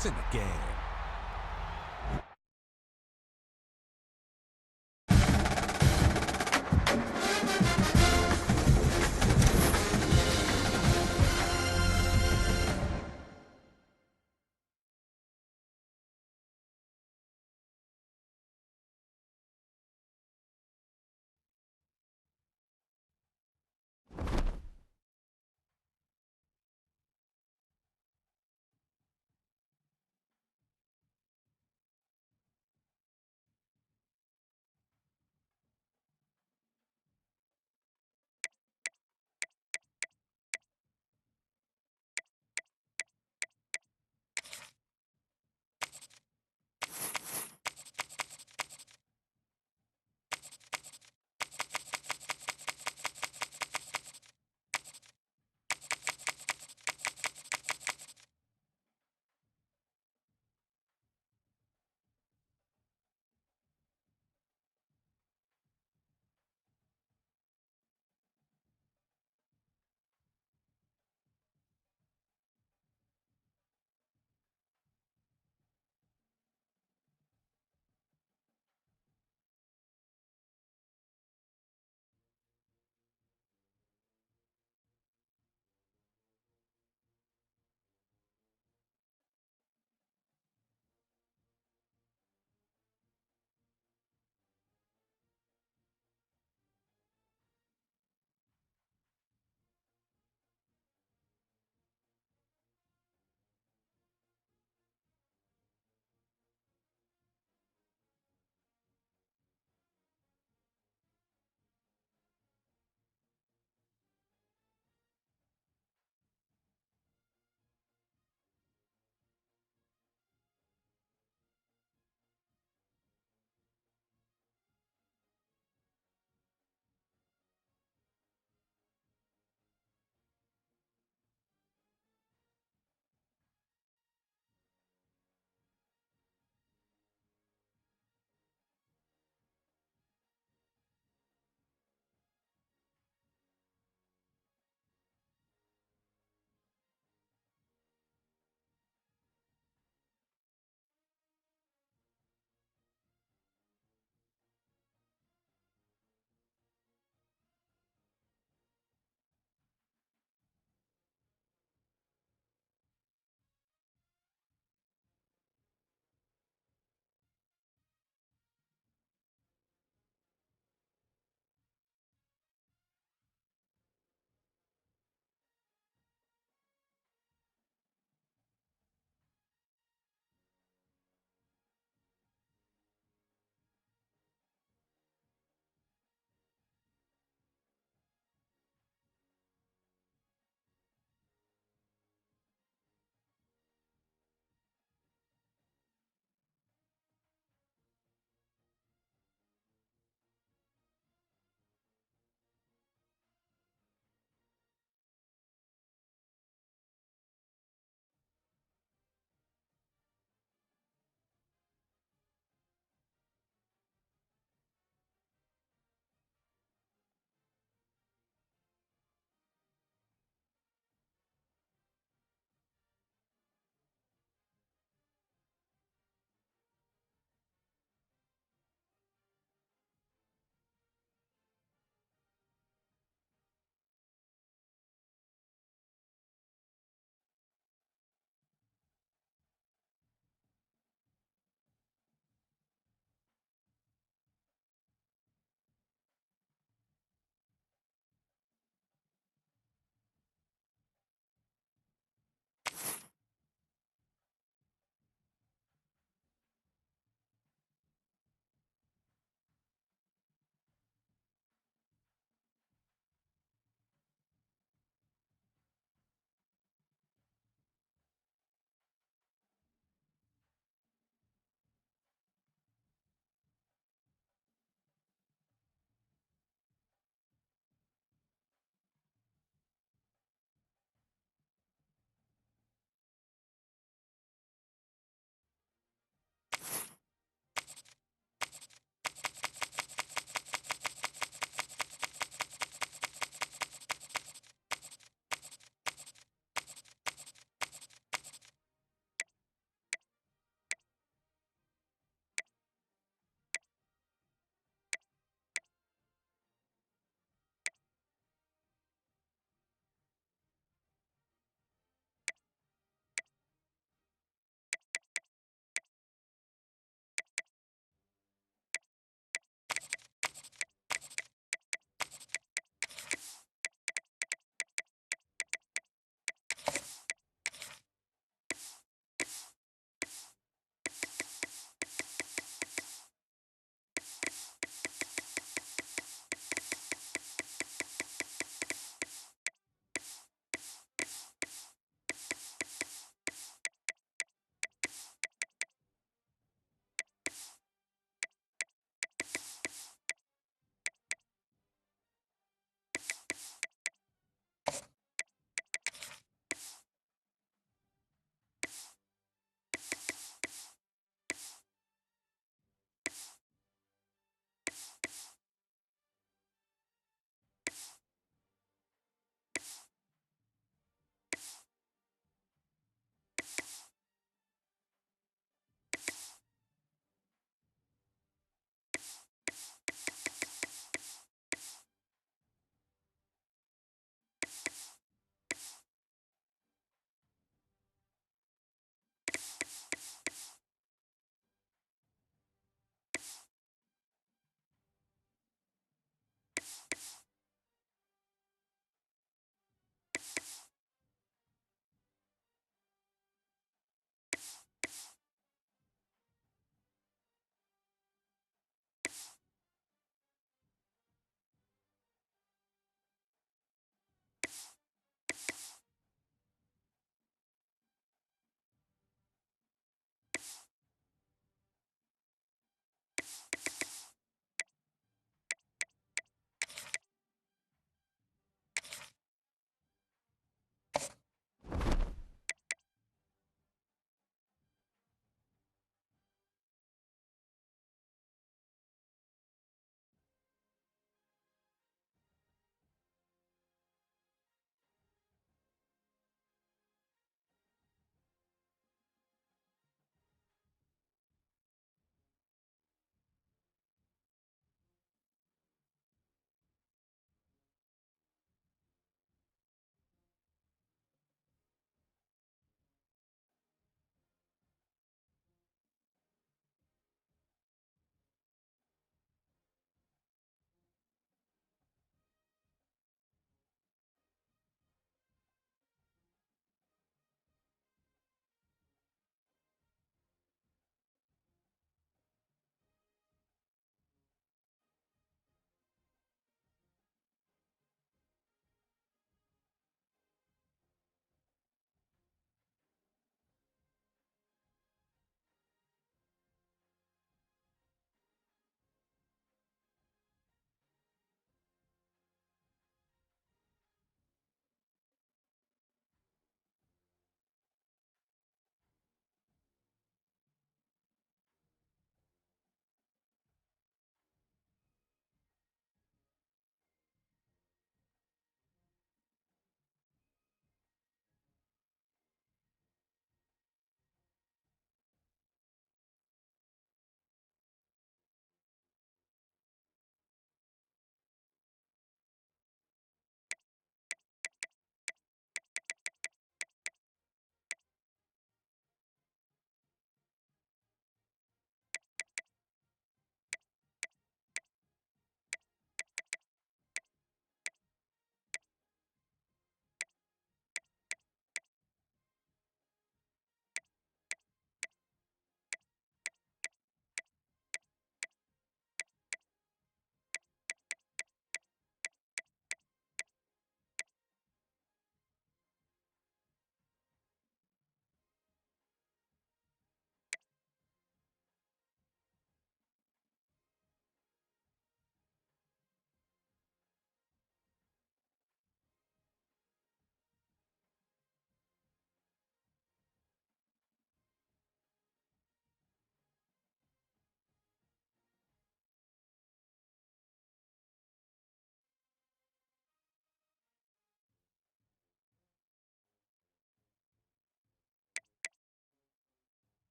points in the game.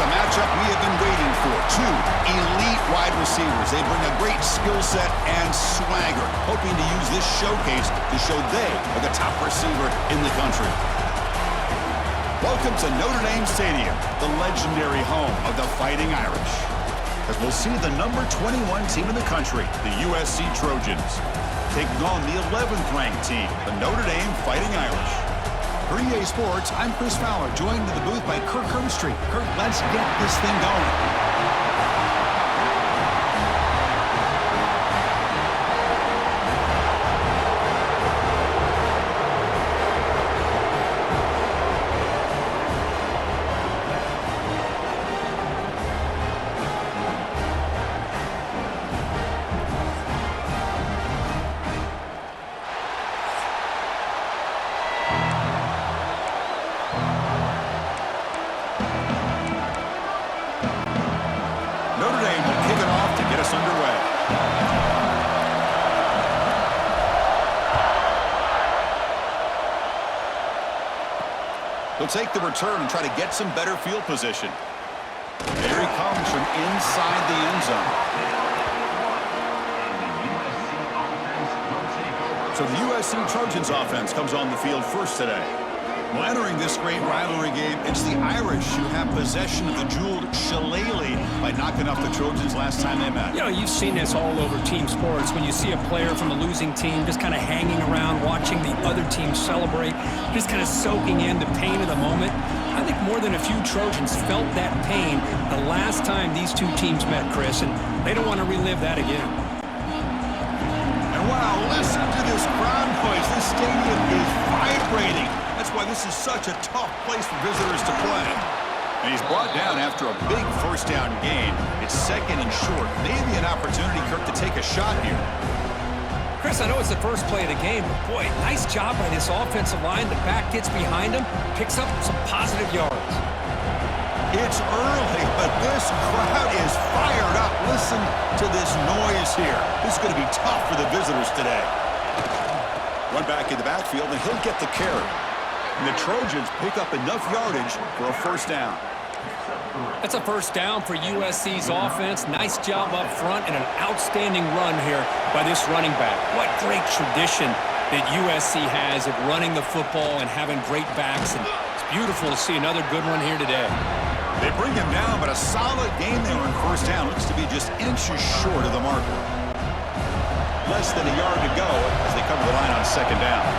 a matchup we have been waiting for. Two elite wide receivers. They bring a great skill set and swagger, hoping to use this showcase to show they are the top receiver in the country. Welcome to Notre Dame Stadium, the legendary home of the Fighting Irish. As we'll see the number 21 team in the country, the USC Trojans, taking on the 11th ranked team, the Notre Dame Fighting Irish. For EA Sports, I'm Chris Fowler, joined in the booth by Kirk Herbstreit. Kirk, let's get this thing going. He'll take the return and try to get some better field position. There he comes from inside the end zone. So the USC Trojans offense comes on the field first today. Well, entering this great rivalry game, it's the Irish who have possession of the jeweled shillelagh by knocking off the Trojans last time they met. You know, you've seen this all over team sports when you see a player from the losing team just kind of hanging around watching the other team celebrate, just kind of soaking in the pain of the moment. I think more than a few Trojans felt that pain the last time these two teams met, Chris, and they don't want to relive that again. And wow, listen to this crowd noise. This stadium is vibrating. That's why this is such a tough place for visitors to play. And he's brought down after a big first down gain. It's second and short. Maybe an opportunity, Kirk, to take a shot here. Chris, I know it's the first play of the game, but boy, nice job by this offensive line. The back gets behind him, picks up some positive yards. It's early, but this crowd is fired up. Listen to this noise here. This is going to be tough for the visitors today. Run back in the backfield, and he'll get the carry. And the Trojans pick up enough yardage for a first down. That's a first down for USC's offense. Nice job up front and an outstanding run here by this running back. What great tradition that USC has of running the football and having great backs. And it's beautiful to see another good one here today. They bring him down, but a solid game there on first down. Looks to be just inches short of the marker. Less than a yard to go as they cover the line on second down.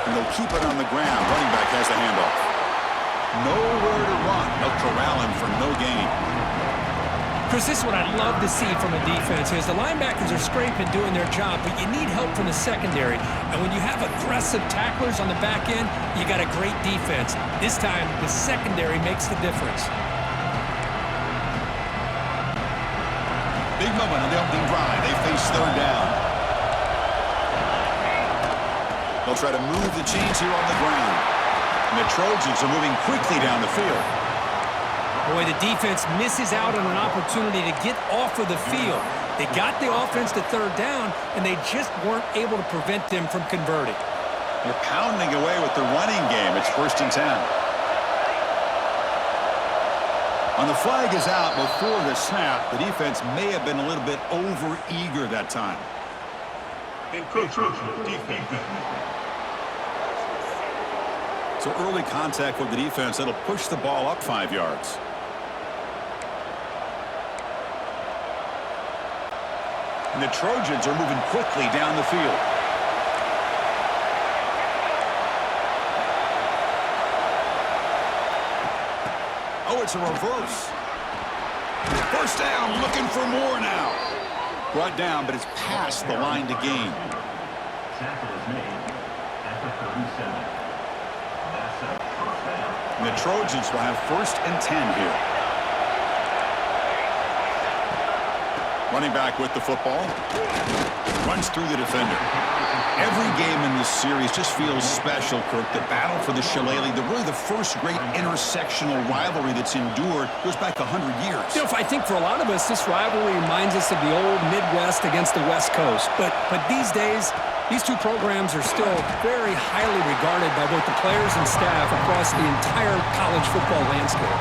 And they'll keep it on the ground. Running back has the handoff. Nowhere to run. They'll corral him for no gain. Chris, this is what I'd love to see from a defense is the linebackers are scraping, doing their job, but you need help from the secondary. And when you have aggressive tacklers on the back end, you got a great defense. This time, the secondary makes the difference. Big moment on the opening drive. They face third down. They'll try to move the chains here on the ground. And the Trojans are moving quickly down the field. Boy, the defense misses out on an opportunity to get off of the field. They got the offense to third down, and they just weren't able to prevent them from converting. They're pounding away with the running game. It's 1st and 10. On the flag is out before the snap. The defense may have been a little bit over-eager that time. So early contact with the defense. That'll push the ball up 5 yards. And the Trojans are moving quickly down the field. Oh, it's a reverse. First down, looking for more now. Brought down, but it's past the line to gain. Tackle is made at the 37. That's a first down. And the Trojans will have 1st and 10 here. Running back with the football. Runs through the defender. Every game in this series just feels special, Kirk. The battle for the shillelagh, really the first great intersectional rivalry that's endured, goes back 100 years. You know, I think for a lot of us, this rivalry reminds us of the old Midwest against the West Coast. But these days, These two programs are still very highly regarded by both the players and staff across the entire college football landscape.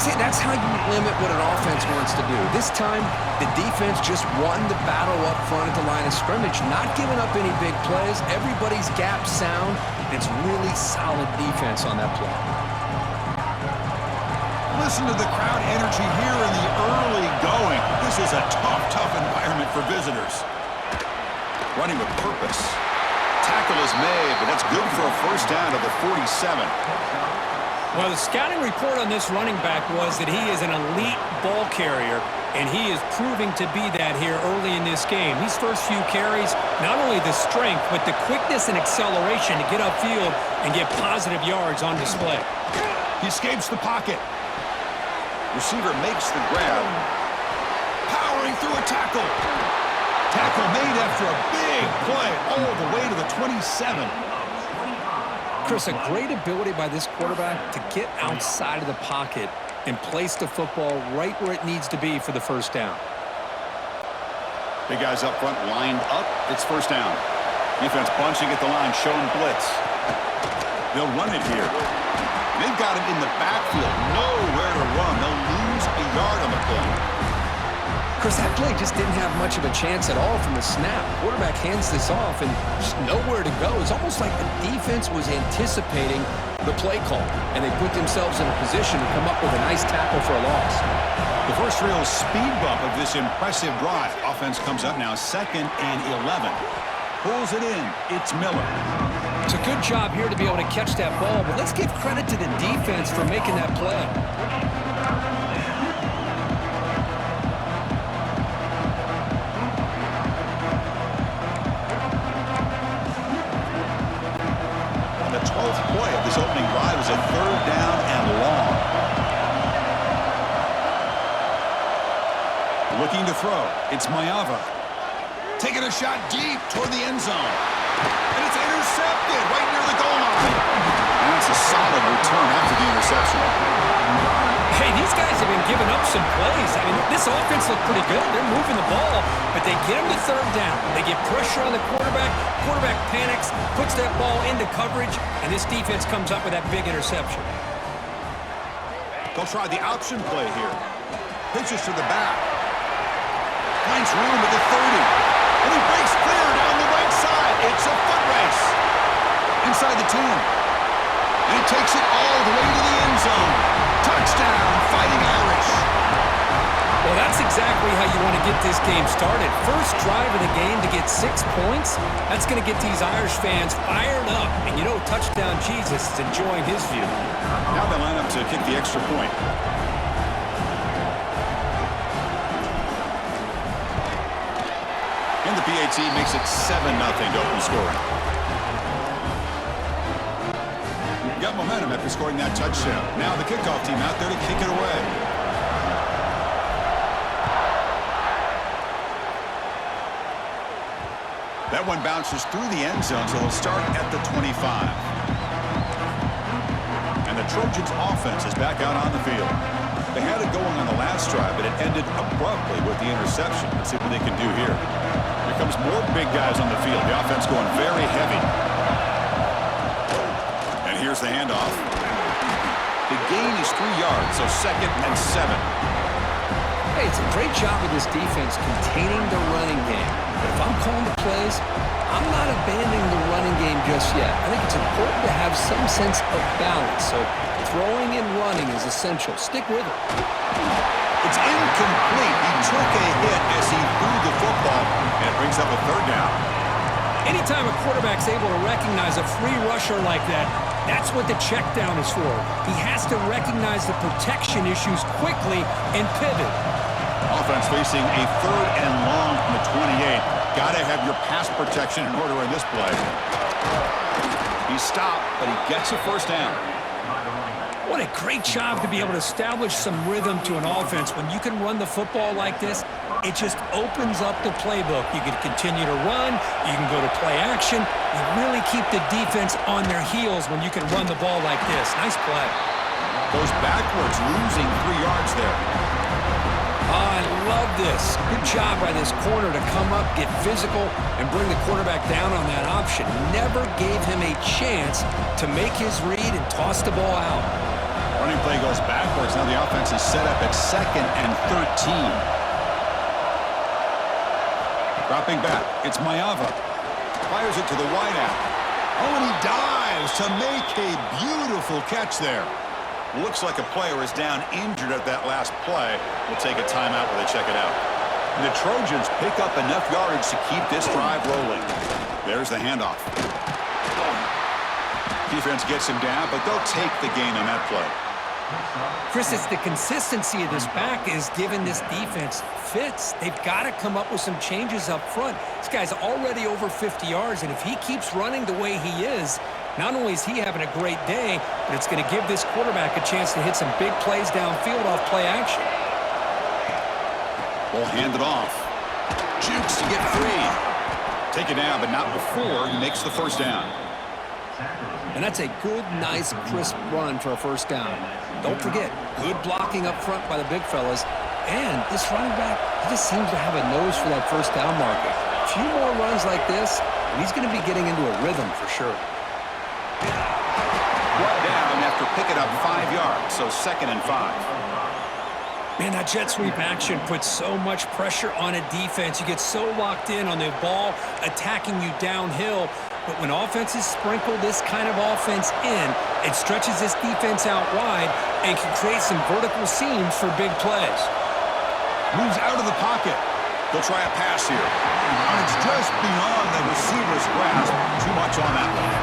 See, that's how you limit what an offense wants to do. This time, the defense just won the battle up front at the line of scrimmage, not giving up any big plays. Everybody's gap sound. It's really solid defense on that play. Listen to the crowd energy here in the early going. This is a tough environment for visitors. Running with purpose. Tackle is made, but that's good for a first down to the 47. Well, the scouting report on this running back was that he is an elite ball carrier, and he is proving to be that here early in this game. These first few carries, not only the strength, but the quickness and acceleration to get upfield and get positive yards on display. He escapes the pocket. Receiver makes the grab. Powering through a tackle. Tackle made after a big play all the way to the 27. Chris, a great ability by this quarterback to get outside of the pocket and place the football right where it needs to be for the first down. Big guys up front lined up. It's first down. Defense bunching at the line, showing blitz. They'll run it here. They've got him in the backfield. Nowhere to run. They'll lose a yard on the play. Chris, that play just didn't have much of a chance at all from the snap. Quarterback hands this off and just nowhere to go. It's almost like the defense was anticipating the play call, and they put themselves in a position to come up with a nice tackle for a loss. The first real speed bump of this impressive drive. Offense comes up now, 2nd and 11. Pulls it in. It's Miller. It's a good job here to be able to catch that ball, but let's give credit to the defense for making that play. The 12th play of this opening drive is a 3rd down and long. Looking to throw. It's Mayava. Taking a shot deep toward the end zone. And it's intercepted right near the goal line. And it's a solid return after the interception. Hey, these guys have been giving up some plays. I mean, this offense looked pretty good. They're moving the ball, but they get him to 3rd down. They get pressure on the quarterback. Quarterback panics, puts that ball into coverage, and this defense comes up with that big interception. They'll try the option play here. Pitches to the back. Finds room at the 30. And he breaks clear down the right side. It's a foot race. Inside the 10. And he takes it all the way to the end zone. Touchdown, Fighting Irish. Well, that's exactly how you want to get this game started. First drive of the game to get 6 points. That's going to get these Irish fans fired up. And you know, Touchdown Jesus is enjoying his view. Now they line up to kick the extra point. And the PAT makes it 7-0 to open scoring. Got momentum after scoring that touchdown. Now the kickoff team out there to kick it away. That one bounces through the end zone, so they'll start at the 25. And the Trojans offense is back out on the field. They had it going on the last drive, but it ended abruptly with the interception. Let's see what they can do here. Here comes more big guys on the field. The offense going very heavy. And here's the handoff. The gain is 3 yards, so 2nd and 7. Hey, it's a great job of this defense containing the running game. But if I'm calling the plays, I'm not abandoning the running game just yet. I think it's important to have some sense of balance. So throwing and running is essential. Stick with it. It's incomplete. He took a hit as he threw the football, and it brings up a 3rd down. Anytime a quarterback's able to recognize a free rusher like that, that's what the check down is for. He has to recognize the protection issues quickly and pivot. Offense facing a 3rd and long from the 28. Got to have your pass protection in order in this play. He stopped, but he gets a first down. What a great job to be able to establish some rhythm to an offense. When you can run the football like this, it just opens up the playbook. You can continue to run. You can go to play action. You really keep the defense on their heels when you can run the ball like this. Nice play. Goes backwards, losing 3 yards there. Oh, I love this. Good job by this corner to come up, get physical, and bring the quarterback down on that option. Never gave him a chance to make his read and toss the ball out. Running play goes backwards. Now the offense is set up at 2nd and 13. Dropping back. It's Maeva. Fires it to the wideout. Oh, and he dives to make a beautiful catch there. Looks like a player is down injured at that last play. We'll take a timeout while they check it out. And the Trojans pick up enough yardage to keep this drive rolling. There's the handoff. Defense gets him down, but they'll take the gain on that play. Chris, it's the consistency of this back is giving this defense fits. They've got to come up with some changes up front. This guy's already over 50 yards, and if he keeps running the way he is, not only is he having a great day, but it's going to give this quarterback a chance to hit some big plays downfield off play action. Ball handed off. Jukes to get free. Take it down, but not before he makes the first down. And that's a good, nice, crisp run for a first down. Don't forget, good blocking up front by the big fellas. And this running back, he just seems to have a nose for that first down marker. A few more runs like this, and he's going to be getting into a rhythm for sure. Brought down after picking up 5 yards, so 2nd and 5. Man, that jet sweep action puts so much pressure on a defense. You get so locked in on the ball attacking you downhill. But when offenses sprinkle this kind of offense in, it stretches this defense out wide and can create some vertical seams for big plays. Moves out of the pocket. They'll try a pass here. And it's just beyond the receiver's grasp. Too much on that one.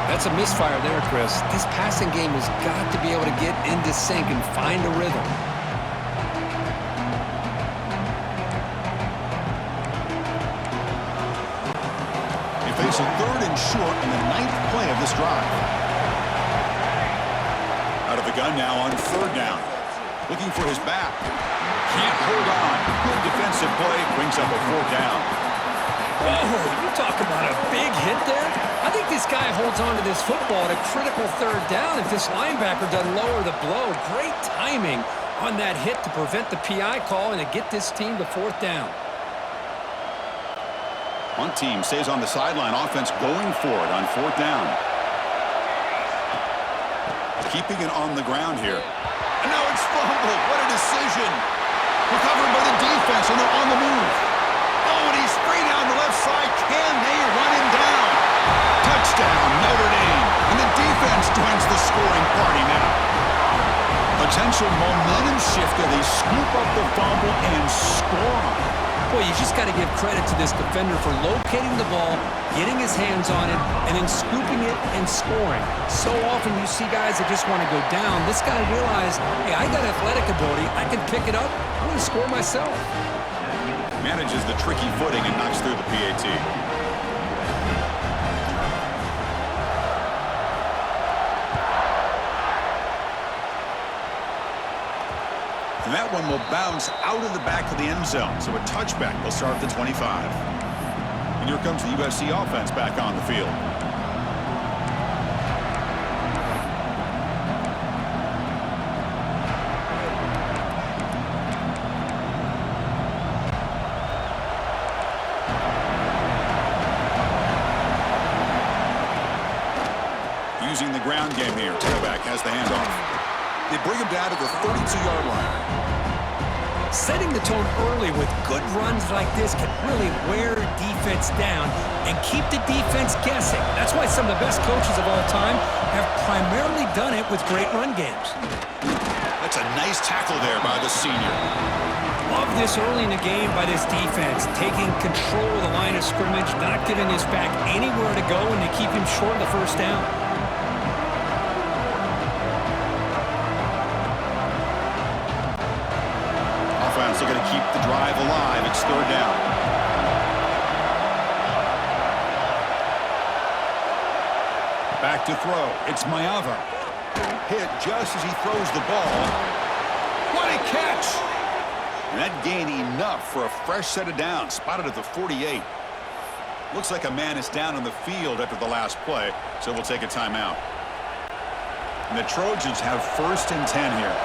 That's a misfire there, Chris. This passing game has got to be able to get into sync and find a rhythm. They face a 3rd and short in the 9th play of this drive. Out of the gun now on 3rd down. Looking for his back. Can't hold on. Good defensive play. Brings up a 4th down. Oh, you talk about a big hit there. I think this guy holds on to this football at a critical 3rd down if this linebacker doesn't lower the blow. Great timing on that hit to prevent the PI call and to get this team to 4th down. Punt team stays on the sideline. Offense going for it on 4th down. Keeping it on the ground here. And now it's fumbled. What a decision. Recovered by the defense, and they're on the move. Oh, and he's free down the left side. Can they run him down? Touchdown, Notre Dame. And the defense joins the scoring party now. Potential momentum shifter. They scoop up the fumble and score. Boy, you just got to give credit to this defender for locating the ball, getting his hands on it, and then scooping it and scoring. So often you see guys that just want to go down. This guy realized, hey, I got athletic ability. I can pick it up. I'm going to score myself. Manages the tricky footing and knocks through the PAT. And that one will bounce out of the back of the end zone. So a touchback will start at the 25. And here comes the USC offense back on the field. Using the ground game here. Tailback has the handoff. They bring him down to the 32-yard line. Setting the tone early with good runs like this can really wear defense down and keep the defense guessing. That's why some of the best coaches of all time have primarily done it with great run games. That's a nice tackle there by the senior. Love this early in the game by this defense, taking control of the line of scrimmage, not giving this back anywhere to go, and they keep him short of the 1st down. Offense looking to keep the drive alive. It's 3rd down. Back to throw. It's Maeva. Hit just as he throws the ball. What a catch! And that gained enough for a fresh set of downs. Spotted at the 48. Looks like a man is down on the field after the last play, so we'll take a timeout. And the Trojans have 1st and 10 here.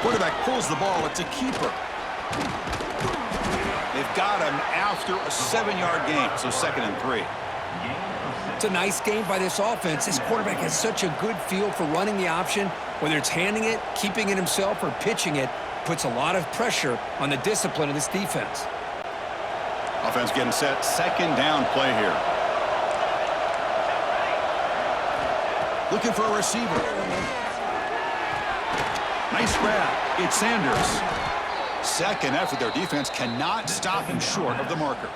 Quarterback pulls the ball. It's a keeper. They've got him after a 7-yard gain, so 2nd and 3. It's a nice game by this offense. This quarterback has such a good feel for running the option. Whether it's handing it, keeping it himself, or pitching it, puts a lot of pressure on the discipline of this defense. Offense getting set. 2nd down play here. Looking for a receiver. Nice grab. It's Sanders. 2nd effort. Their defense cannot stop him short of the marker.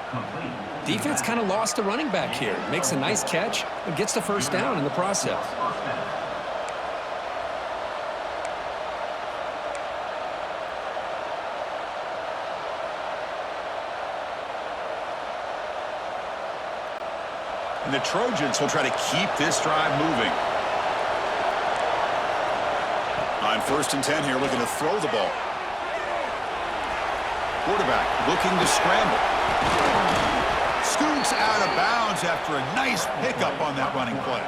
Defense kind of lost the running back here. Makes a nice catch and gets the 1st down in the process. And the Trojans will try to keep this drive moving. On 1st and 10 here, looking to throw the ball. Quarterback looking to scramble. Scoots out of bounds after a nice pickup on that running play.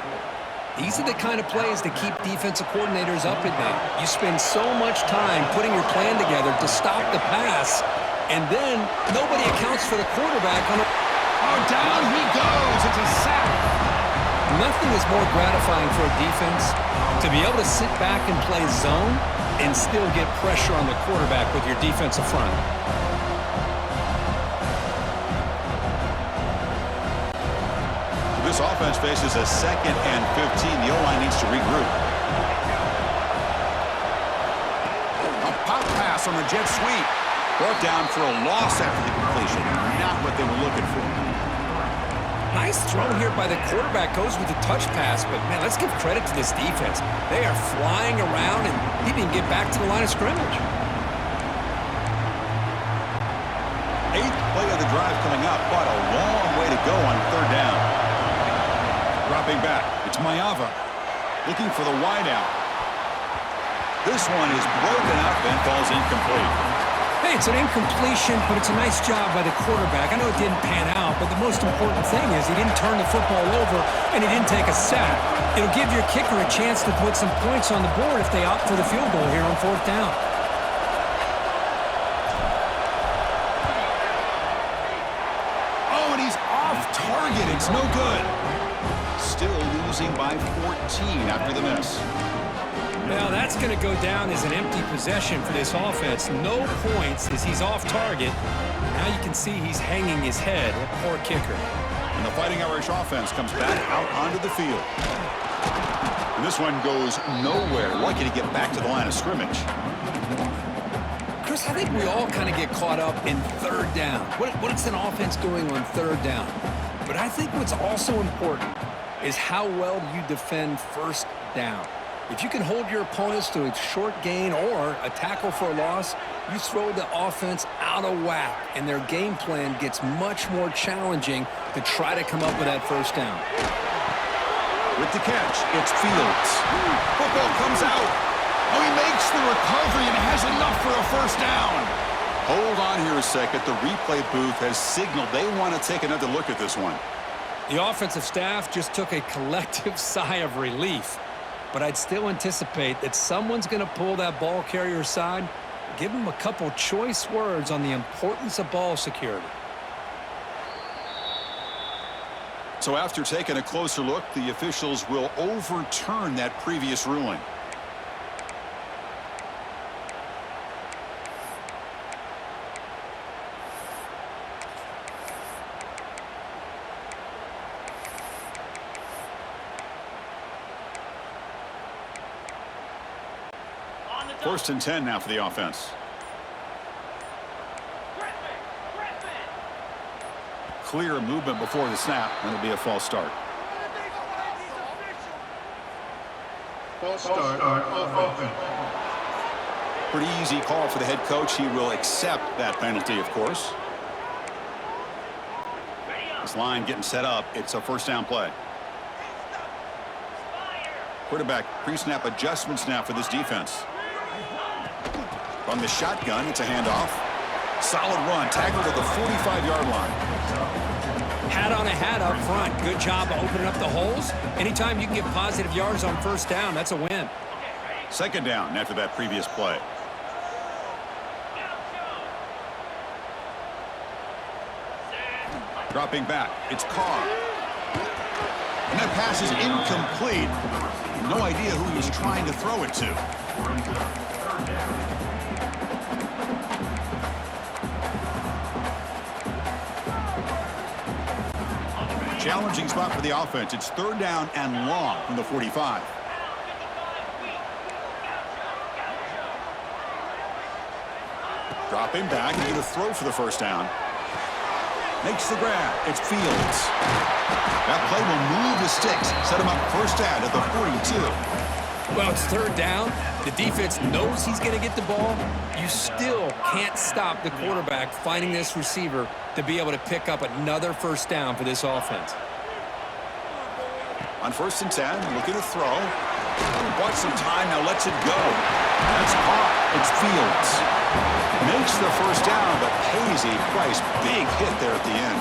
These are the kind of plays that keep defensive coordinators up at night. You spend so much time putting your plan together to stop the pass, and then nobody accounts for the quarterback on a... Oh, down he goes. It's a sack. Nothing is more gratifying for a defense to be able to sit back and play zone and still get pressure on the quarterback with your defensive front. This offense faces a 2nd and 15. The O-line needs to regroup. A pop pass on the jet sweep. Brought down for a loss after the completion. Not what they were looking for. Nice throw here by the quarterback. Goes with the touch pass, but man, let's give credit to this defense. They are flying around, and he didn't get back to the line of scrimmage. 8th play of the drive coming up, but a long way to go on 3rd down. Dropping back, it's Mayava looking for the wideout. This one is broken up and falls incomplete. Hey, it's an incompletion, but it's a nice job by the quarterback. I know it didn't pan out, but the most important thing is he didn't turn the football over and he didn't take a sack. It'll give your kicker a chance to put some points on the board if they opt for the field goal here on 4th down. Oh, and he's off target. It's no good. Still losing by 14 after the miss. Well, that's going to go down as an empty possession for this offense. No points as he's off target. Now you can see he's hanging his head. Poor kicker. And the Fighting Irish offense comes back out onto the field. And this one goes nowhere. Lucky to get back to the line of scrimmage. Chris, I think we all kind of get caught up in 3rd down. What's an offense doing on 3rd down? But I think what's also important is how well you defend 1st down. If you can hold your opponents to a short gain or a tackle for a loss, you throw the offense out of whack, and their game plan gets much more challenging to try to come up with that 1st down. With the catch, it's Fields. Football comes out. Oh, he makes the recovery and has enough for a 1st down. Hold on here a second. The replay booth has signaled they want to take another look at this one. The offensive staff just took a collective sigh of relief. But I'd still anticipate that someone's going to pull that ball carrier aside, give him a couple choice words on the importance of ball security. So after taking a closer look, the officials will overturn that previous ruling. First and 10 now for the offense. Clear movement before the snap, and it'll be a false start. False start on offense. Pretty easy call for the head coach. He will accept that penalty, of course. This line getting set up. It's a 1st down play. Quarterback pre-snap adjustments now for this defense. From the shotgun, it's a handoff. Solid run, tackled at the 45-yard line. Hat on a hat up front. Good job of opening up the holes. Anytime you can get positive yards on 1st down, that's a win. 2nd down after that previous play. Dropping back, it's Carr. And that pass is incomplete. No idea who he was trying to throw it to. Challenging spot for the offense. It's 3rd down and long from the 45. Dropping back, he's going to throw for the 1st down. Makes the grab. It's Fields. That play will move the sticks. Set him up 1st down at the 42. Well, it's 3rd down. The defense knows he's going to get the ball. You still can't stop the quarterback finding this receiver to be able to pick up another 1st down for this offense. On 1st and 10, looking to throw. Bought some time, now lets it go. That's caught. It's Fields. Makes the 1st down, but pays a price. Big hit there at the end.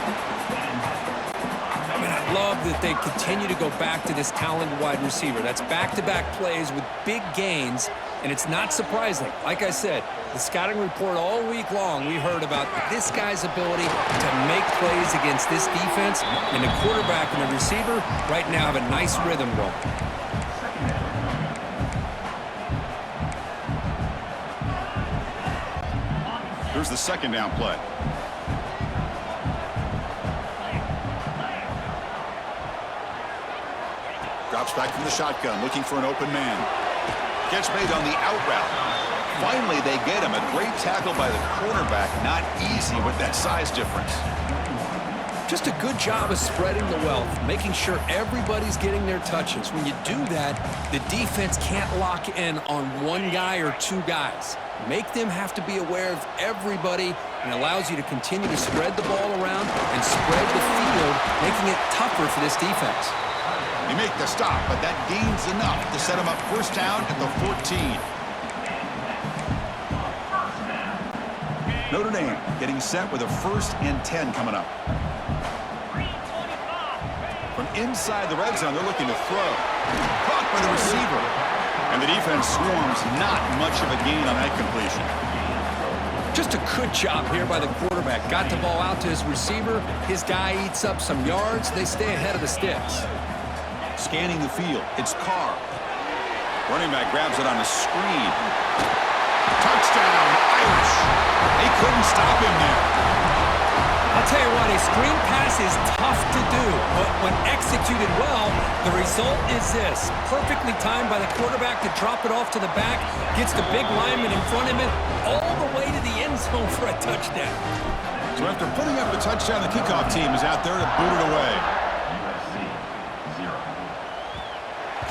I mean, I love that they continue to go back to this talented wide receiver. That's back-to-back plays with big gains, and it's not surprising. Like I said, the scouting report all week long, we heard about this guy's ability to make plays against this defense, and the quarterback and the receiver right now have a nice rhythm going. Here's the 2nd down play. Drops back from the shotgun, looking for an open man. Gets made on the out route. Finally, they get him. A great tackle by the cornerback. Not easy with that size difference. Just a good job of spreading the wealth, making sure everybody's getting their touches. When you do that, the defense can't lock in on one guy or two guys. Make them have to be aware of everybody, and allows you to continue to spread the ball around and spread the field, making it tougher for this defense. They make the stop, but that gains enough to set them up 1st down at the 14. Notre Dame getting set with a 1st and 10 coming up. From inside the red zone, they're looking to throw. Caught by the receiver. And the defense swarms. Not much of a gain on that completion. Just a good job here by the quarterback. Got the ball out to his receiver. His guy eats up some yards. They stay ahead of the sticks. Scanning the field. It's Carr. Running back grabs it on a screen. Touchdown, Irish. They couldn't stop him there. I'll tell you what, a screen pass is tough to do, but when executed well, the result is this. Perfectly timed by the quarterback to drop it off to the back, gets the big lineman in front of him, all the way to the end zone for a touchdown. So after putting up the touchdown, the kickoff team is out there to boot it away.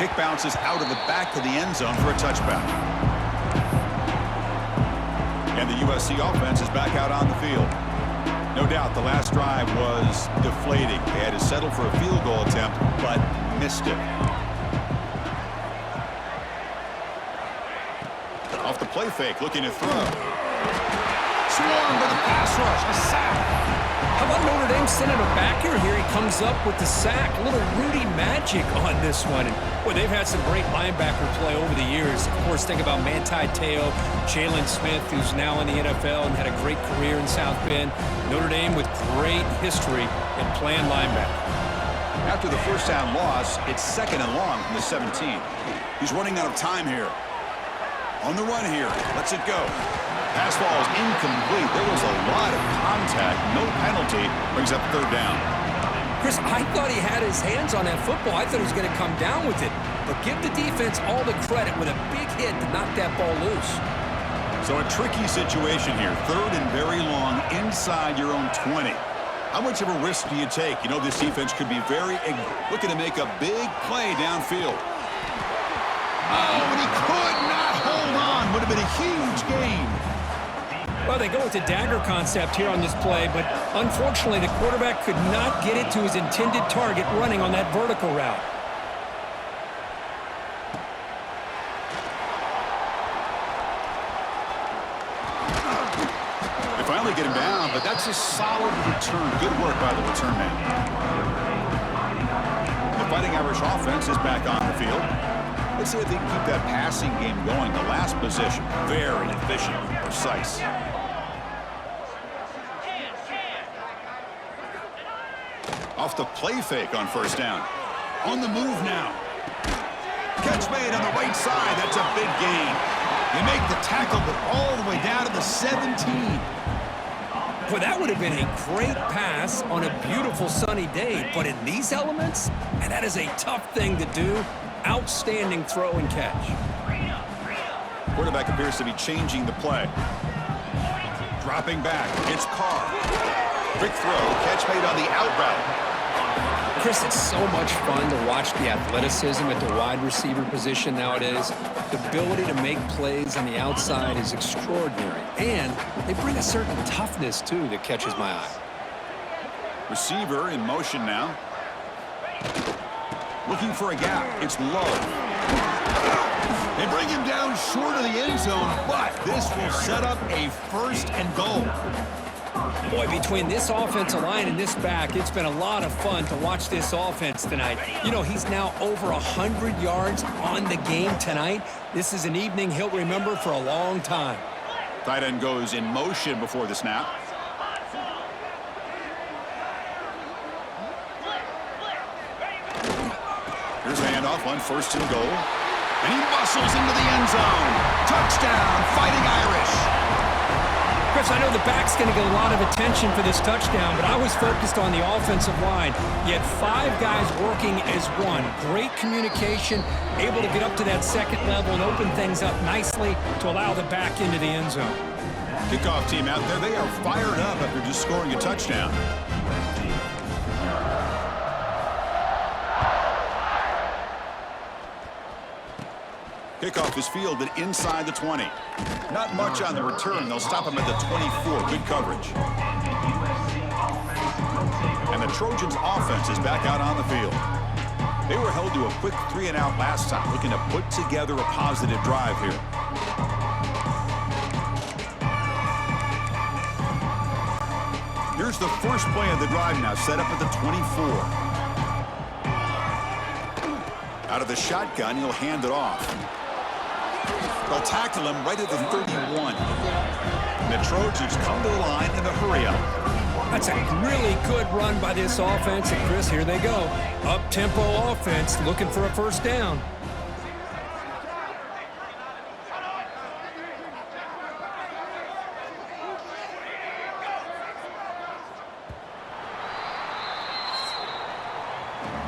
Kick bounces out of the back of the end zone for a touchback. And the USC offense is back out on the field. No doubt the last drive was deflating. They had to settle for a field goal attempt, but missed it. Off the play fake, looking to throw. Swarmed by the pass rush, a sack. How about Notre Dame sending a backer here? He comes up with the sack. A little Rudy magic on this one. And, boy, they've had some great linebacker play over the years. Of course, think about Manti Te'o, Jalen Smith, who's now in the NFL and had a great career in South Bend. Notre Dame with great history in playing linebacker. After the 1st down loss, it's 2nd and long from the 17. He's running out of time here. On the run here, lets it go. Pass ball is incomplete. There was a lot of contact. No penalty. Brings up 3rd down. Chris, I thought he had his hands on that football. I thought he was going to come down with it. But give the defense all the credit with a big hit to knock that ball loose. So a tricky situation here. 3rd and very long inside your own 20. How much of a risk do you take? You know this defense could be looking to make a big play downfield. Oh, and he could not hold on. Would have been a huge gain. Well, they go with the dagger concept here on this play, but unfortunately the quarterback could not get it to his intended target running on that vertical route. They finally get him down, but that's a solid return. Good work by the return man. The Fighting Irish offense is back on the field. Let's see if they can keep that passing game going. The last possession, very efficient and precise. Off the play fake on first down. On the move now. Catch made on the right side. That's a big gain. They make the tackle, but all the way down to the 17. Boy, that would have been a great pass on a beautiful sunny day, but in these elements, and that is a tough thing to do. Outstanding throw and catch. Quarterback appears to be changing the play. Dropping back. It's Carr. Quick throw. Catch made on the out route. Chris, it's so much fun to watch the athleticism at the wide receiver position nowadays. The ability to make plays on the outside is extraordinary. And they bring a certain toughness, too, that catches my eye. Receiver in motion now. Looking for a gap. It's Love. They bring him down short of the end zone, but this will set up a 1st and goal. Boy, between this offensive line and this back, it's been a lot of fun to watch this offense tonight. You know, he's now over 100 yards on the game tonight. This is an evening he'll remember for a long time. Tight end goes in motion before the snap. Here's a handoff on 1st and goal. And he muscles into the end zone. Touchdown, Fighting Irish. Chris, I know the back's going to get a lot of attention for this touchdown, but I was focused on the offensive line. You had 5 guys working as one. Great communication, able to get up to that 2nd level and open things up nicely to allow the back into the end zone. Kickoff team out there. They are fired up after just scoring a touchdown. Kickoff is fielded inside the 20. Not much on the return. They'll stop him at the 24. Good coverage. And the Trojans' offense is back out on the field. They were held to a quick 3-and-out last time, looking to put together a positive drive here. Here's the first play of the drive now, set up at the 24. Out of the shotgun, he'll hand it off. They'll tackle him right at the 31. And the Trojans come to the line in the hurry-up. That's a really good run by this offense. And, Chris, here they go. Up-tempo offense looking for a first down.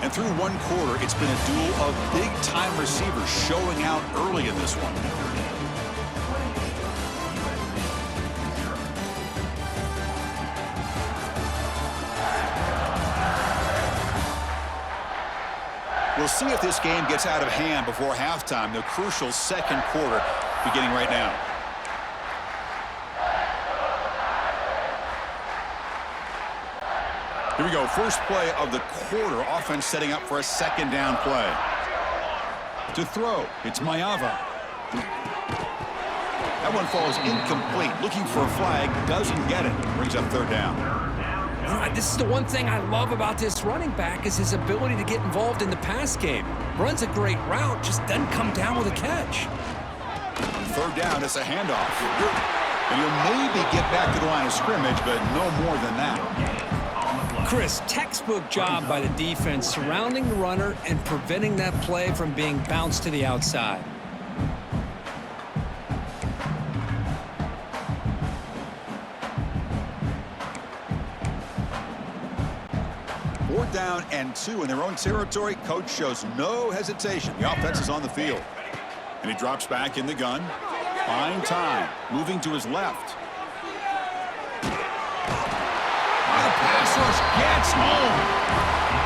And through one quarter, it's been a duel of big-time receivers showing out early in this one. We'll see if this game gets out of hand before halftime, the crucial 2nd quarter beginning right now. Here we go, first play of the quarter. Offense setting up for a 2nd down play. To throw, it's Mayava. That one falls incomplete. Looking for a flag, doesn't get it. Brings up 3rd down. This is the one thing I love about this running back is his ability to get involved in the pass game. Runs a great route, just doesn't come down with a catch. 3rd down, it's a handoff. And you'll maybe get back to the line of scrimmage, but no more than that. Chris, textbook job by the defense surrounding the runner and preventing that play from being bounced to the outside. 4th down and 2 in their own territory. Coach shows no hesitation. The offense is on the field. And he drops back in the gun. Fine time. Moving to his left. The pass rush gets home.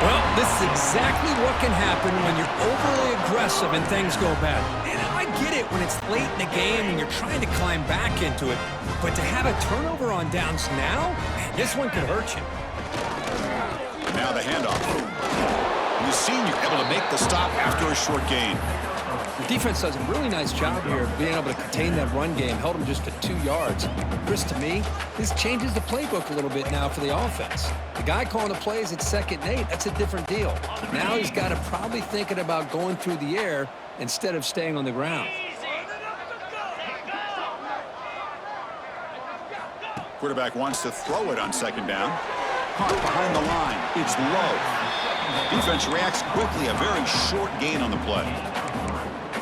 Well, this is exactly what can happen when you're overly aggressive and things go bad. And I get it when it's late in the game and you're trying to climb back into it. But to have a turnover on downs now, man, this one could hurt you. Now the handoff. And the senior able to make the stop after a short gain. The defense does a really nice job here of being able to contain that run game, held him just to 2 yards. Chris, to me, this changes the playbook a little bit now for the offense. The guy calling the plays at 2nd and 8, that's a different deal. Now he's got to probably thinking about going through the air instead of staying on the ground. Quarterback wants to throw it on 2nd down. Caught behind the line It's low. Defense reacts quickly. A very short gain on the play.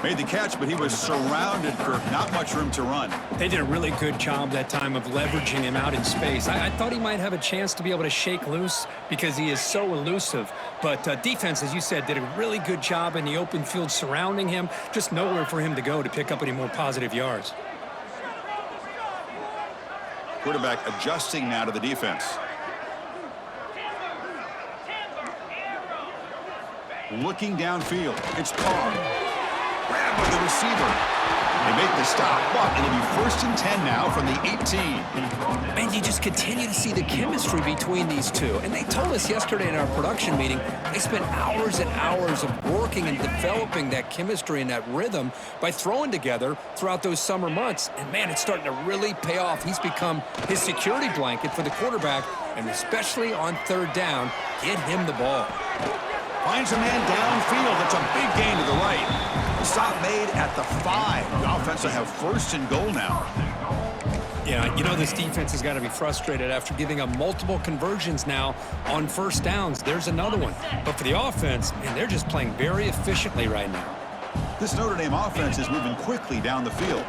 Made the catch, but he was surrounded, Kirk. Not much room to run. They did a really good job that time of leveraging him out in space. I thought he might have a chance to be able to shake loose because he is so elusive. But defense, as you said, did a really good job in the open field surrounding him. Just nowhere for him to go to pick up any more positive yards. Quarterback adjusting now to the defense. Looking downfield. It's Carr. Grab by the receiver. They make the stop, but it'll be 1st and 10 now from the 18. And you just continue to see the chemistry between these two. And they told us yesterday in our production meeting, they spent hours and hours of working and developing that chemistry and that rhythm by throwing together throughout those summer months. And, man, it's starting to really pay off. He's become his security blanket for the quarterback, and especially on 3rd down, get him the ball. Finds a man downfield. That's a big gain to the right. Stop made at the 5. The offense will have 1st and goal now. Yeah, you know this defense has got to be frustrated after giving up multiple conversions now on 1st downs. There's another one. But for the offense, man, they're just playing very efficiently right now. This Notre Dame offense is moving quickly down the field.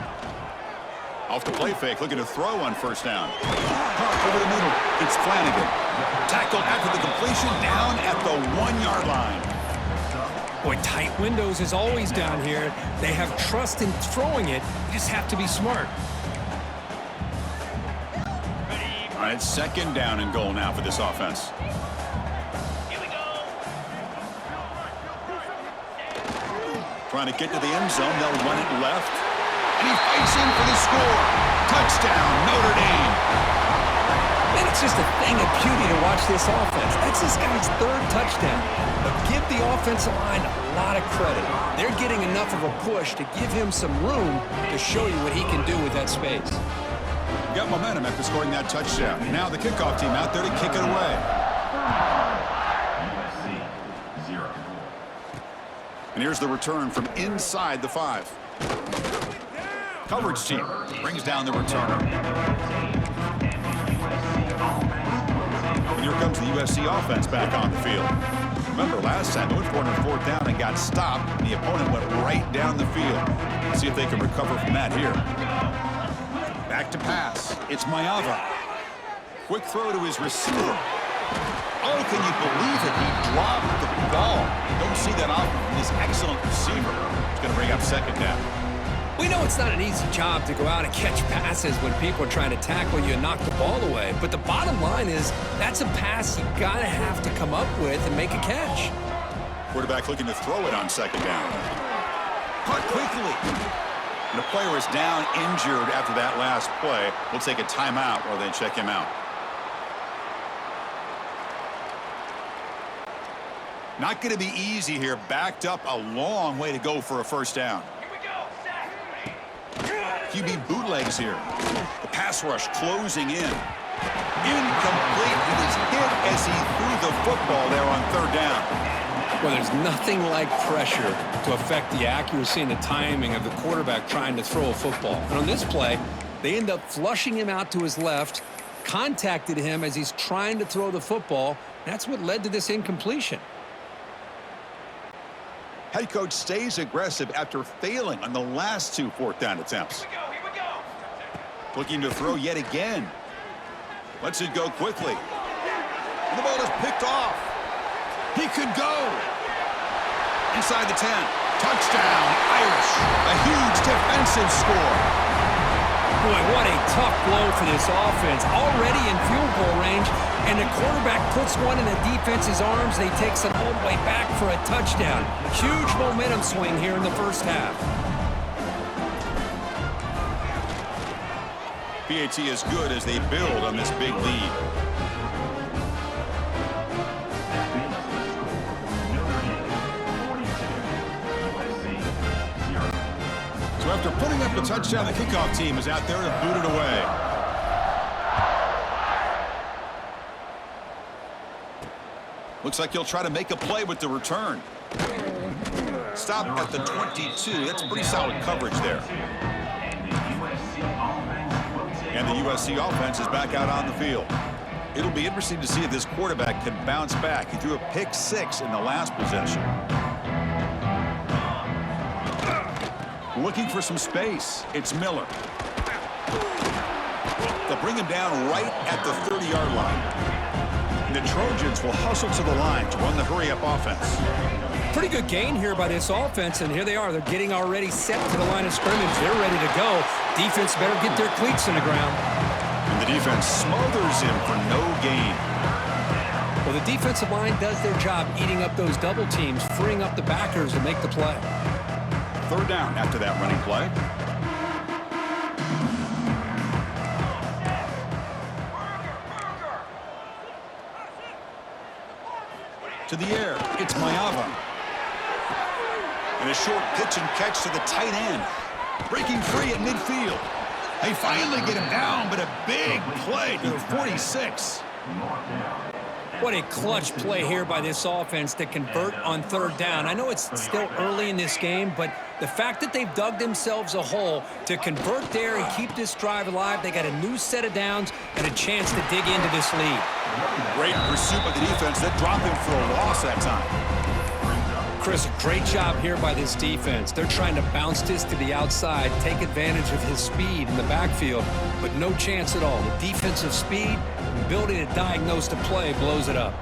Off the play fake, looking to throw on 1st down. Caught over the middle. It's Flanagan. Tackled after the completion, down at the 1-yard line. Boy, tight windows is always down here. They have trust in throwing it. You just have to be smart. All right, 2nd down and goal now for this offense. Trying to get to the end zone. They'll run it left. And he fights in for the score. Touchdown, Notre Dame. Man, it's just a thing of beauty to watch this offense. That's this guy's 3rd touchdown. But give the offensive line a lot of credit. They're getting enough of a push to give him some room to show you what he can do with that space. Got momentum after scoring that touchdown. Now the kickoff team out there to kick it away. USC 0. And here's the return from inside the 5. Coverage team brings down the returner. And here comes the USC offense back on the field. Remember, last time they went for it on 4th down and got stopped. The opponent went right down the field. Let's see if they can recover from that here. Back to pass. It's Maiava. Quick throw to his receiver. Oh, can you believe it? He dropped the ball. Don't see that often from this excellent receiver. He's going to bring up 2nd down. We know it's not an easy job to go out and catch passes when people are trying to tackle you and knock the ball away. But the bottom line is that's a pass you gotta have to come up with and make a catch. Quarterback looking to throw it on 2nd down. Caught quickly. And the player is down injured after that last play. We'll take a timeout while they check him out. Not going to be easy here. Backed up a long way to go for a 1st down. QB bootlegs here. The pass rush closing in. Incomplete. He was hit as he threw the football there on 3rd down. Well, there's nothing like pressure to affect the accuracy and the timing of the quarterback trying to throw a football. And on this play, they end up flushing him out to his left, contacted him as he's trying to throw the football. That's what led to this incompletion. Head coach stays aggressive after failing on the last 2 4th down attempts. Looking to throw yet again. Lets it go quickly. And the ball is picked off. He could go. Inside the 10. Touchdown, Irish. A huge defensive score. Boy, what a tough blow for this offense. Already in field goal range, and the quarterback puts one in the defense's arms. They takes it all the way back for a touchdown. Huge momentum swing here in the 1st half. PAT is good as they build on this big lead. So after putting up the touchdown, the kickoff team is out there to boot it away. Looks like he'll try to make a play with the return. Stop at the 22. That's pretty solid coverage there. And the USC offense is back out on the field. It'll be interesting to see if this quarterback can bounce back. He threw a pick 6 in the last possession. Looking for some space. It's Miller. They'll bring him down right at the 30-yard line. The Trojans will hustle to the line to run the hurry-up offense. Pretty good gain here by this offense, and here they are. They're getting already set to the line of scrimmage. They're ready to go. Defense better get their cleats in the ground. And the defense smothers him for no gain. Well, the defensive line does their job eating up those double teams, freeing up the backers to make the play. 3rd down after that running play. To the air, it's Mayava. And a short pitch and catch to the tight end. Breaking free at midfield. They finally get him down, but a big play to the 46. What a clutch play here by this offense to convert on 3rd down. I know it's still early in this game, but the fact that they've dug themselves a hole to convert there and keep this drive alive, they got a new set of downs and a chance to dig into this lead. Great pursuit by the defense that dropped him for a loss that time. Chris, great job here by this defense. They're trying to bounce this to the outside, take advantage of his speed in the backfield, but no chance at all. The defensive speed, ability to diagnose the play, blows it up.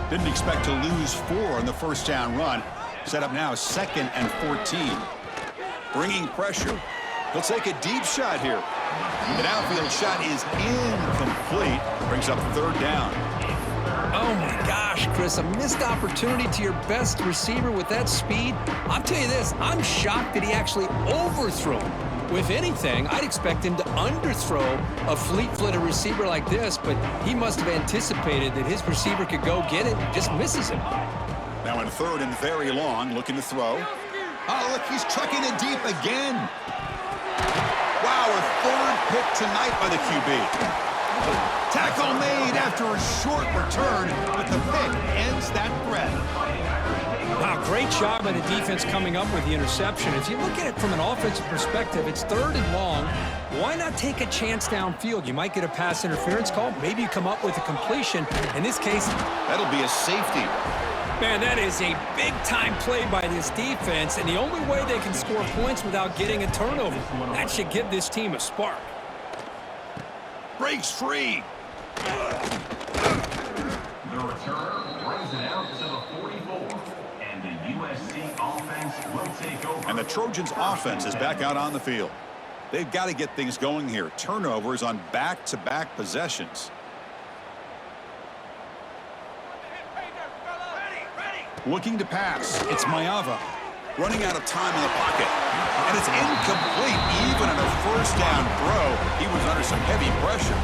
Didn't expect to lose 4 on the 1st down run. Set up now 2nd and 14. Bringing pressure. He'll take a deep shot here. An outfield shot is incomplete. Brings up 3rd down. Oh, my gosh, Chris, a missed opportunity to your best receiver with that speed. I'll tell you this, I'm shocked that he actually overthrew him. If anything, I'd expect him to underthrow a fleet-footed receiver like this, but he must have anticipated that his receiver could go get it and just misses him. Now in 3rd and very long, looking to throw. Oh, look, he's trucking it deep again. Wow, a 3rd pick tonight by the QB. Tackle made after a short return, but the pick ends that threat. Wow, great job by the defense coming up with the interception. If you look at it from an offensive perspective, it's 3rd and long. Why not take a chance downfield? You might get a pass interference call. Maybe you come up with a completion. In this case, that'll be a safety. Man, that is a big-time play by this defense, and the only way they can score points without getting a turnover. That should give this team a spark. Breaks free. The return brings it out to the 44. And the USC offense will take over. And the Trojans offense is back out on the field. They've got to get things going here. Turnovers on back-to-back possessions. Looking to pass. It's Mayava. Running out of time in the pocket. And it's incomplete. Even on a 1st down throw, he was under some heavy pressure.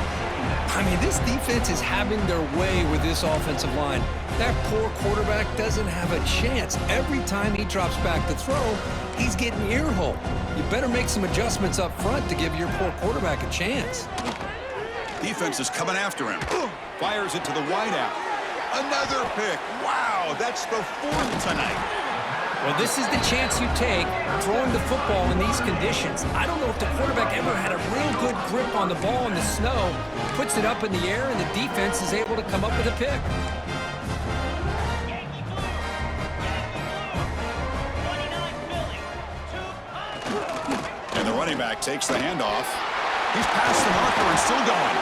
I mean, this defense is having their way with this offensive line. That poor quarterback doesn't have a chance. Every time he drops back to throw, he's getting earholed. You better make some adjustments up front to give your poor quarterback a chance. Defense is coming after him. Fires it to the wideout. Another pick. Wow, that's the 4th tonight. Well, this is the chance you take throwing the football in these conditions. I don't know if the quarterback ever had a real good grip on the ball in the snow, puts it up in the air, and the defense is able to come up with a pick. And the running back takes the handoff. He's past the marker and still going.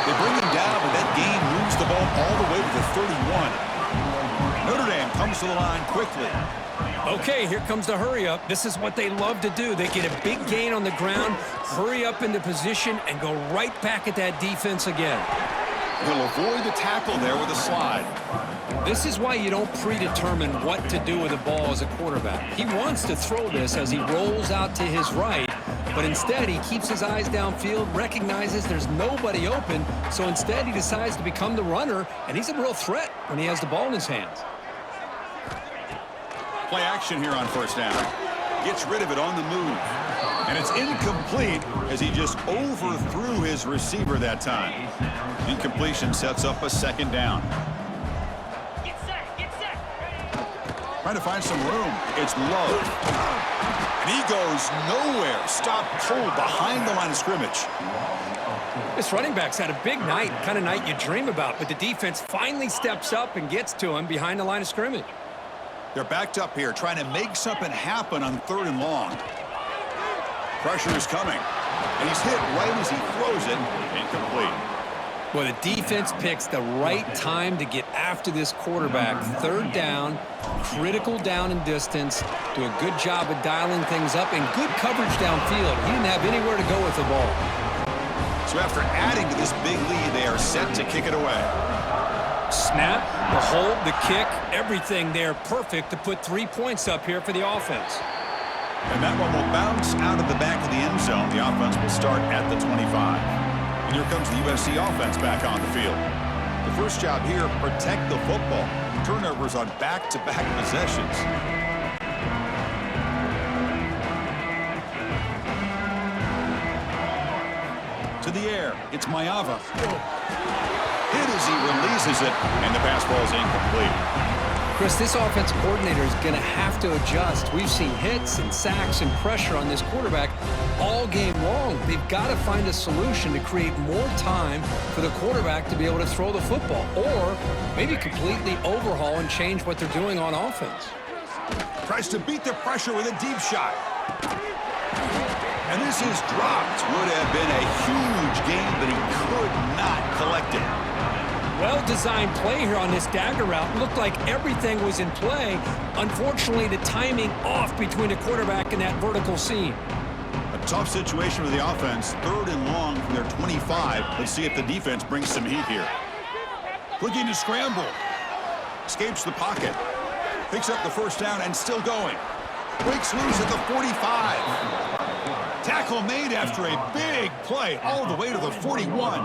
They bring him down, but that gain moves the ball all the way to the 31. Notre Dame comes to the line quickly. Okay, here comes the hurry up. This is what they love to do. They get a big gain on the ground, hurry up into position, and go right back at that defense again. He'll avoid the tackle there with a slide. This is why you don't predetermine what to do with the ball as a quarterback. He wants to throw this as he rolls out to his right, but instead he keeps his eyes downfield, recognizes there's nobody open, so instead he decides to become the runner, and he's a real threat when he has the ball in his hands. Play action here on 1st down. Gets rid of it on the move. And it's incomplete as he just overthrew his receiver that time. Incompletion sets up a 2nd down. Trying to find some room. It's Love. And he goes nowhere. Stopped cold behind the line of scrimmage. This running back's had a big night, kind of night you dream about, but the defense finally steps up and gets to him behind the line of scrimmage. They're backed up here, trying to make something happen on 3rd and long. Pressure is coming, and he's hit right as he throws it. Incomplete. Well, the defense picks the right time to get after this quarterback. 3rd down, critical down and distance. Do a good job of dialing things up and good coverage downfield. He didn't have anywhere to go with the ball. So after adding to this big lead, they are set to kick it away. Snap, the hold, the kick, everything there perfect to put 3 points up here for the offense. And that one will bounce out of the back of the end zone. The offense will start at the 25. And here comes the USC offense back on the field. The first job here, protect the football. Turnovers on back-to-back possessions. To the air, it's Mayava. Hit as he releases it, and the pass ball is incomplete. Chris, this offense coordinator is going to have to adjust. We've seen hits and sacks and pressure on this quarterback all game long. They've got to find a solution to create more time for the quarterback to be able to throw the football, or maybe completely overhaul and change what they're doing on offense. Tries to beat the pressure with a deep shot. And this is dropped. Would have been a huge gain, but he could not collect it. Well-designed play here on this dagger route. Looked like everything was in play. Unfortunately, the timing off between the quarterback and that vertical seam. A tough situation for the offense. 3rd and long from their 25. Let's see if the defense brings some heat here. Looking to scramble. Escapes the pocket. Picks up the 1st down and still going. Breaks loose at the 45. Tackle made after a big play all the way to the 41.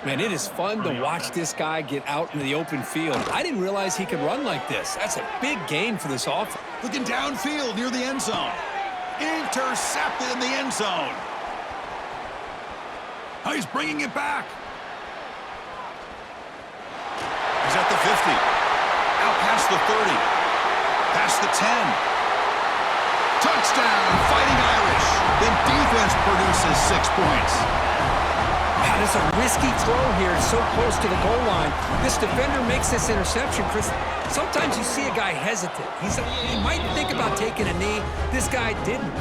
Man, it is fun to watch this guy get out into the open field. I didn't realize he could run like this. That's a big gain for this offense. Looking downfield near the end zone. Intercepted in the end zone. Oh, he's bringing it back. He's at the 50. Out past the 30. Past the 10. Touchdown, Fighting Irish. The defense produces 6 points. God, it's a risky throw here, so close to the goal line. This defender makes this interception, Chris. Sometimes you see a guy hesitate. He might think about taking a knee. This guy didn't.